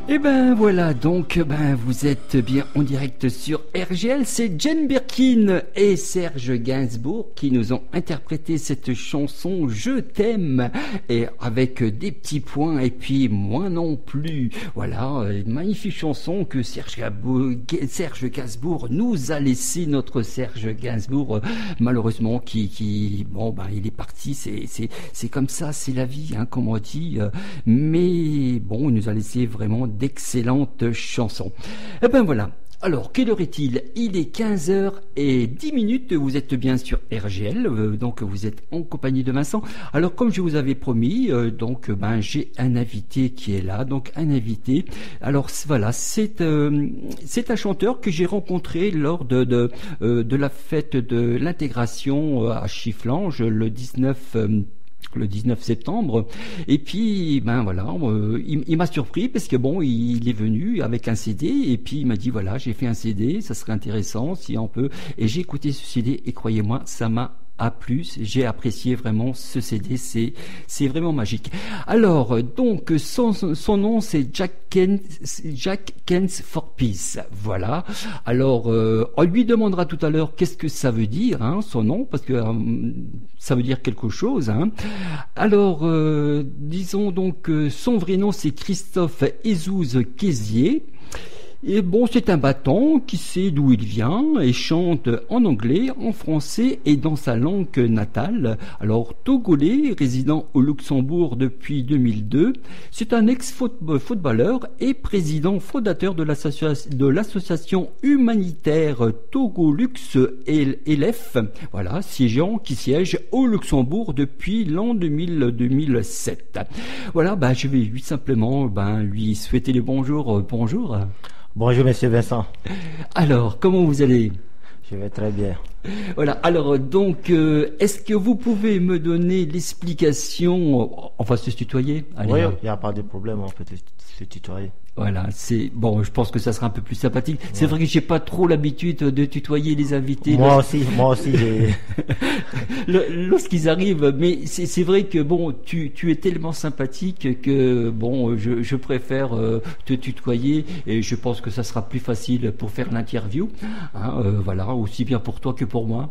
Et ben voilà, donc vous êtes bien en direct sur RGL, c'est Jane Birkin et Serge Gainsbourg qui nous ont interprété cette chanson Je t'aime, et avec des petits points et puis moi non plus. Voilà, une magnifique chanson que Serge Gainsbourg nous a laissé, notre Serge Gainsbourg malheureusement qui il est parti, c'est comme ça, c'est la vie, hein, comme on dit, mais bon, il nous a laissé vraiment d'excellentes chansons. Et ben voilà. Alors, quelle heure est-il? Il est 15h10. Vous êtes bien sur RGL, donc vous êtes en compagnie de Vincent. Alors, comme je vous avais promis, j'ai un invité qui est là, donc un invité. Alors voilà, c'est un chanteur que j'ai rencontré lors de la fête de l'intégration à Chifflange le 19 septembre, et puis il m'a surpris parce que il est venu avec un CD et puis il m'a dit voilà, j'ai fait un CD, ça serait intéressant si on peut, et j'ai écouté ce CD et croyez-moi, ça m'a plus, j'ai apprécié vraiment ce CD, c'est vraiment magique. Alors donc son nom c'est Jack Kens for Peace, voilà. Alors on lui demandera tout à l'heure qu'est-ce que ça veut dire, hein, son nom, parce que ça veut dire quelque chose, hein. Alors disons donc son vrai nom c'est Christophe Ezouz Kézier. Et bon, c'est un battant qui sait d'où il vient et chante en anglais, en français et dans sa langue natale. Alors, togolais, résident au Luxembourg depuis 2002, c'est un ex-footballeur et président fondateur de l'association humanitaire Togolux LF, voilà, qui siège au Luxembourg depuis l'an 2007. Voilà, je vais lui souhaiter le bonjour. Bonjour. Bonjour Monsieur Vincent. Alors, comment vous allez? Je vais très bien. Voilà, alors donc, est-ce que vous pouvez me donner l'explication, on va se tutoyer? Allez, oui, il n'y a pas de problème, on peut se tutoyer. Voilà, je pense que ça sera un peu plus sympathique. Ouais. C'est vrai que j'ai pas trop l'habitude de tutoyer les invités. Moi aussi, j'ai... Lorsqu'ils arrivent, mais c'est vrai que tu es tellement sympathique que je préfère te tutoyer, et je pense que ça sera plus facile pour faire l'interview, hein, voilà, aussi bien pour toi que pour moi.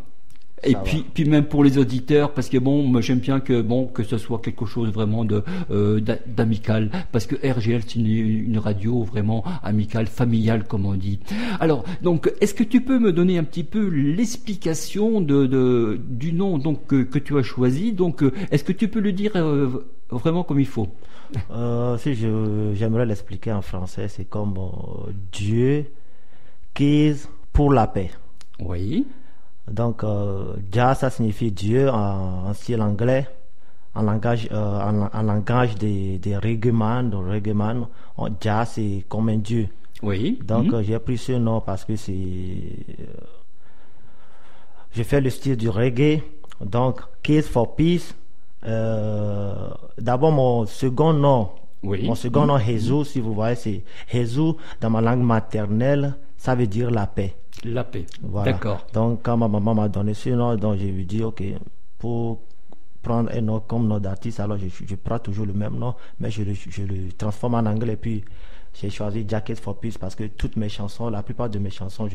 Et puis même pour les auditeurs, parce que moi j'aime bien que ce soit quelque chose vraiment d'amical, parce que RGL c'est une radio vraiment amicale, familiale comme on dit. Alors donc, est-ce que tu peux me donner un petit peu l'explication du nom donc que tu as choisi? Donc est-ce que tu peux le dire vraiment comme il faut? Si j'aimerais l'expliquer en français, c'est comme Dieu qui pour la paix. Oui. Donc, Jah, ça signifie Dieu en style anglais, en langage des reggaeman. Donc, reggaeman, Jah, c'est comme un Dieu. Oui. Donc, j'ai pris ce nom parce que je fais le style du reggae. Donc, Keys for Peace. D'abord, mon second nom. Oui. Mon second nom, Jesus, si vous voyez, c'est Jesus dans ma langue maternelle, ça veut dire la paix. La paix, voilà. D'accord. Donc quand ma maman m'a donné ce nom, donc je lui ai dit ok, pour prendre un nom comme nom d'artiste, alors je prends toujours le même nom, mais je le transforme en anglais, puis j'ai choisi Jacket for Peace parce que toutes mes chansons, la plupart de mes chansons,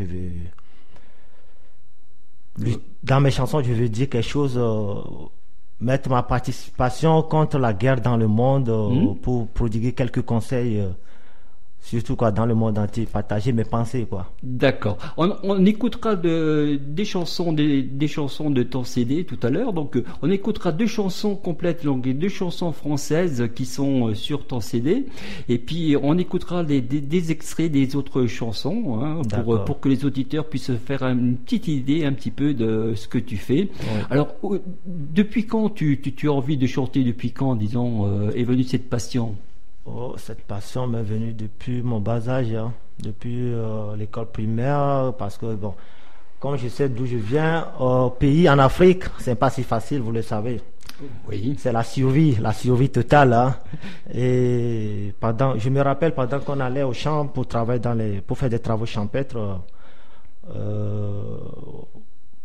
dans mes chansons, je veux dire quelque chose, mettre ma participation contre la guerre dans le monde, pour prodiguer quelques conseils. Surtout dans le monde entier, partager mes pensées D'accord. On écoutera des chansons de ton CD tout à l'heure. Donc on écoutera 2 chansons complètes, donc 2 chansons françaises qui sont sur ton CD, et puis on écoutera des extraits des autres chansons, hein, pour que les auditeurs puissent faire une petite idée un petit peu de ce que tu fais. Oui. Alors depuis quand tu as envie de chanter? Depuis quand, disons, est venue cette passion? Cette passion m'est venue depuis mon bas âge, hein, depuis l'école primaire, parce que comme je sais d'où je viens, au pays en Afrique, c'est pas si facile, vous le savez. Oui. C'est la survie totale, hein. Et je me rappelle pendant qu'on allait au champ pour faire des travaux champêtres,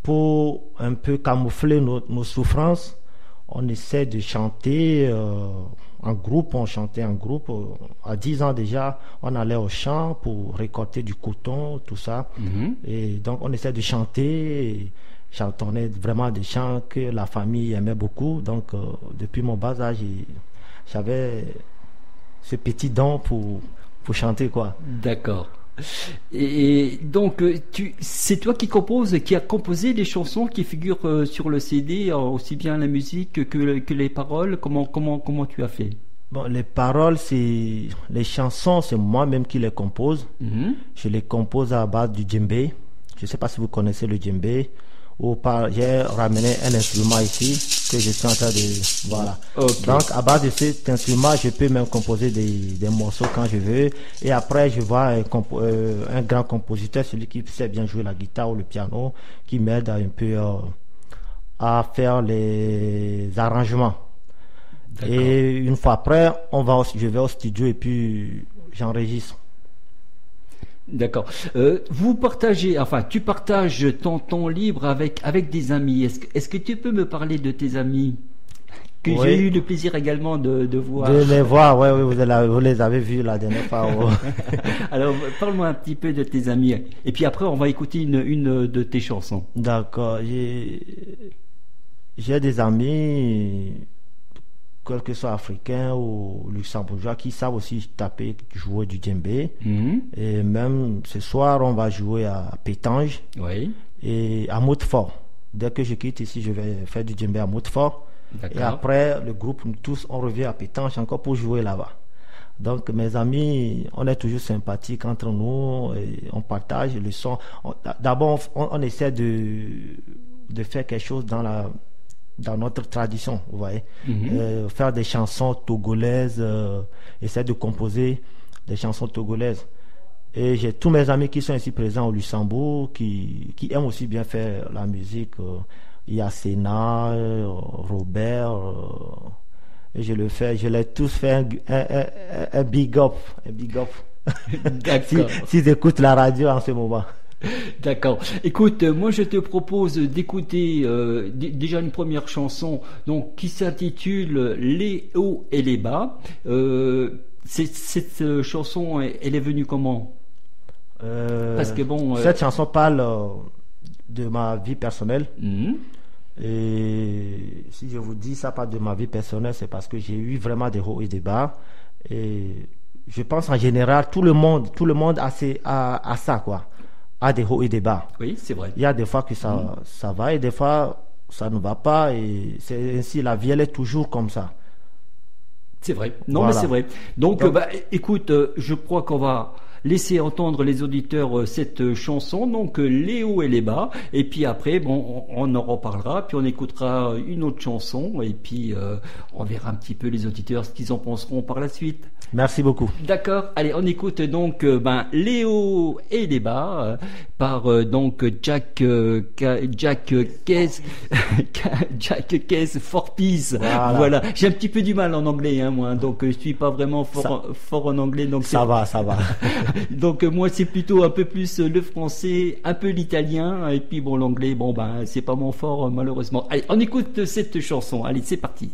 pour un peu camoufler nos souffrances, on essaie de chanter. en groupe, on chantait en groupe. À 10 ans déjà, on allait au champ pour récolter du coton, tout ça. Et donc, on essaie de chanter. Et chantonnait vraiment des chants que la famille aimait beaucoup. Donc, depuis mon bas âge, j'avais ce petit don pour chanter, quoi. D'accord. Et donc, c'est toi qui as composé les chansons qui figurent sur le CD, aussi bien la musique que les paroles. Comment tu as fait? Bon, les paroles, les chansons, c'est moi-même qui les compose. Je les compose à base du djembé. Je ne sais pas si vous connaissez le djembé. J'ai ramené un instrument ici que je suis en train de... Voilà. Okay. Donc, à base de cet instrument, je peux même composer des morceaux quand je veux. Et après, je vois un grand compositeur, celui qui sait bien jouer la guitare ou le piano, qui m'aide un peu à faire les arrangements. Et une fois après, je vais au studio et puis j'enregistre. D'accord. Tu partages ton temps libre avec des amis. Est-ce que tu peux me parler de tes amis que j'ai eu le plaisir également de voir? De les voir, oui, vous les avez vus la dernière fois. Alors, parle-moi un petit peu de tes amis. Et puis après, on va écouter une de tes chansons. D'accord. J'ai des amis, quel que soit africain ou luxembourgeois, qui savent aussi taper, jouer du djembé. Et même ce soir, on va jouer à Pétange et à Moutfort. Dès que je quitte ici, je vais faire du djembé à Moutfort. Et après, le groupe, nous tous, on revient à Pétange encore pour jouer là-bas. Donc, mes amis, on est toujours sympathiques entre nous et on partage le son. D'abord, on essaie de faire quelque chose dans notre tradition, vous voyez. Faire des chansons togolaises, essayer de composer des chansons togolaises. Et j'ai tous mes amis qui sont ici présents au Luxembourg, qui aiment aussi bien faire la musique. Il y a Sénat, Robert, et je les tous fait un big up. S'ils écoutent la radio en ce moment. D'accord. Écoute, moi je te propose d'écouter déjà une première chanson donc qui s'intitule Les hauts et les bas. Cette chanson, elle est venue comment? Parce que bon. Cette chanson parle de ma vie personnelle. Et si je vous dis ça parle de ma vie personnelle, c'est parce que j'ai eu vraiment des hauts et des bas. Et je pense en général tout le monde a ça, quoi. A des hauts et des bas. Oui, c'est vrai. Il y a des fois que ça va et des fois ça ne va pas, et c'est ainsi, la vie elle est toujours comme ça. C'est vrai. Non, voilà. Mais c'est vrai. Donc écoute, je crois qu'on va laisser entendre les auditeurs cette chanson, donc les hauts et les bas, et puis après on en reparlera, puis on écoutera une autre chanson, et puis on verra un petit peu les auditeurs ce qu'ils en penseront par la suite. Merci beaucoup. D'accord. Allez, on écoute donc les hauts et les bas par donc Jack Case for Peace. Voilà. J'ai un petit peu du mal en anglais, moi, donc je suis pas vraiment fort en anglais, donc ça va. Donc moi c'est plutôt un peu plus le français, un peu l'italien, et puis l'anglais, c'est pas mon fort malheureusement. Allez, on écoute cette chanson. Allez, c'est parti.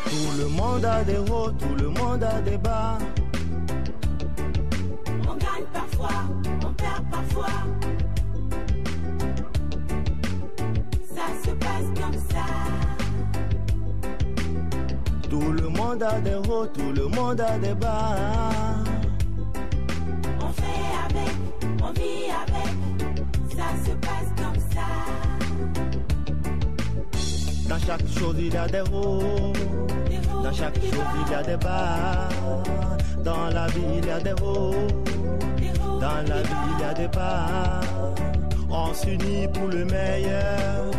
Tout le monde a des hauts, tout le monde a des bas. On gagne parfois, on perd parfois. Ça se passe comme ça. Tout le monde a des hauts, tout le monde a des bas. On fait avec, on vit avec. Ça se passe comme ça. Dans chaque chose il y a des hauts, dans chaque chose il y a des bas. Dans la vie il y a des hauts, dans la vie il y a des bas. On s'unit pour le meilleur,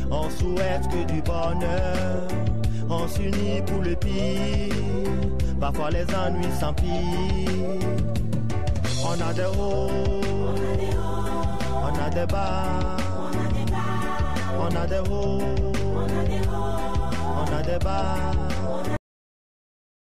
on souhaite que du bonheur. On s'unit pour le pire, parfois les ennuis s'empilent. On a des hauts, on a des bas. On a des hauts, on a des bas.